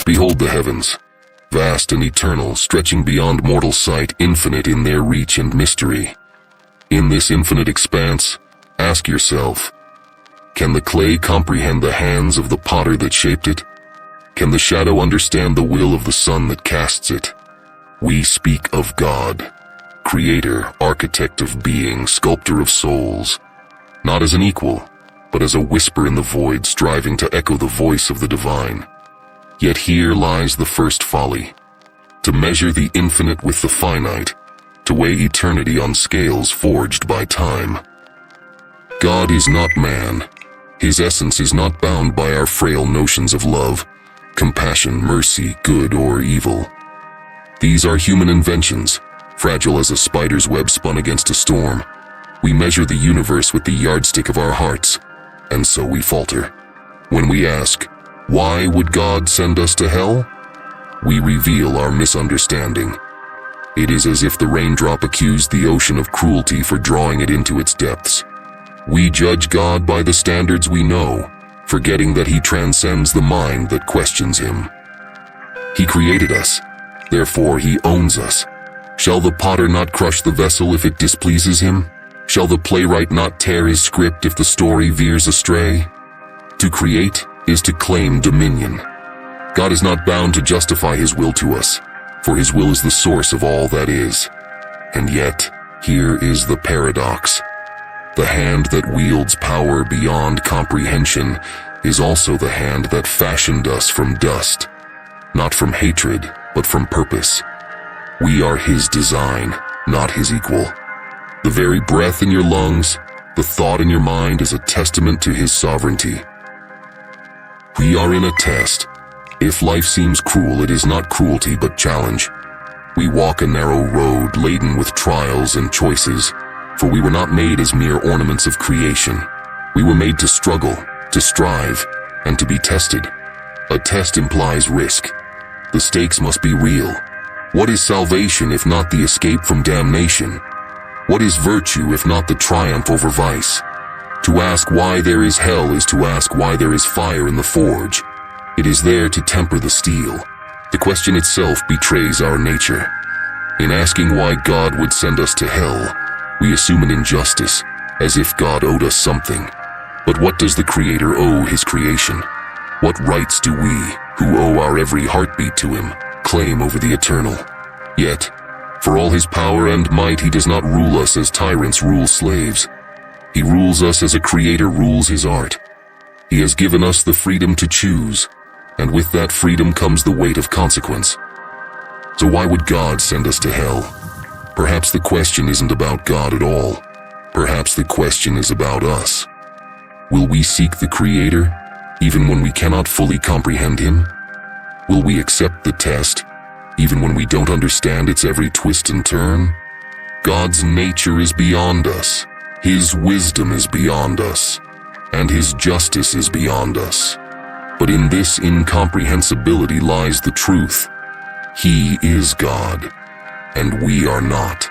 Behold the heavens, vast and eternal, stretching beyond mortal sight, infinite in their reach and mystery. In this infinite expanse, ask yourself, can the clay comprehend the hands of the potter that shaped it? Can the shadow understand the will of the sun that casts it? We speak of God, creator, architect of being, sculptor of souls, not as an equal, but as a whisper in the void striving to echo the voice of the divine. Yet here lies the first folly, to measure the infinite with the finite, to weigh eternity on scales forged by time. God is not man. His essence is not bound by our frail notions of love, compassion, mercy, good or evil. These are human inventions, fragile as a spider's web spun against a storm. We measure the universe with the yardstick of our hearts, and so we falter. When we ask, why would God send us to hell? We reveal our misunderstanding. It is as if the raindrop accused the ocean of cruelty for drawing it into its depths. We judge God by the standards we know, forgetting that He transcends the mind that questions Him. He created us, therefore He owns us. Shall the potter not crush the vessel if it displeases him? Shall the playwright not tear his script if the story veers astray? To create is to claim dominion. God is not bound to justify His will to us, for His will is the source of all that is. And yet, here is the paradox. The hand that wields power beyond comprehension is also the hand that fashioned us from dust, not from hatred, but from purpose. We are His design, not His equal. The very breath in your lungs, the thought in your mind is a testament to His sovereignty. We are in a test. If life seems cruel, it is not cruelty but challenge. We walk a narrow road laden with trials and choices, for we were not made as mere ornaments of creation. We were made to struggle, to strive, and to be tested. A test implies risk. The stakes must be real. What is salvation if not the escape from damnation? What is virtue if not the triumph over vice? To ask why there is hell is to ask why there is fire in the forge. It is there to temper the steel. The question itself betrays our nature. In asking why God would send us to hell, we assume an injustice, as if God owed us something. But what does the Creator owe His creation? What rights do we, who owe our every heartbeat to Him, claim over the eternal? Yet, for all His power and might, He does not rule us as tyrants rule slaves. He rules us as a creator rules his art. He has given us the freedom to choose, and with that freedom comes the weight of consequence. So why would God send us to hell? Perhaps the question isn't about God at all. Perhaps the question is about us. Will we seek the Creator, even when we cannot fully comprehend Him? Will we accept the test, even when we don't understand its every twist and turn? God's nature is beyond us. His wisdom is beyond us, and His justice is beyond us. But in this incomprehensibility lies the truth. He is God, and we are not.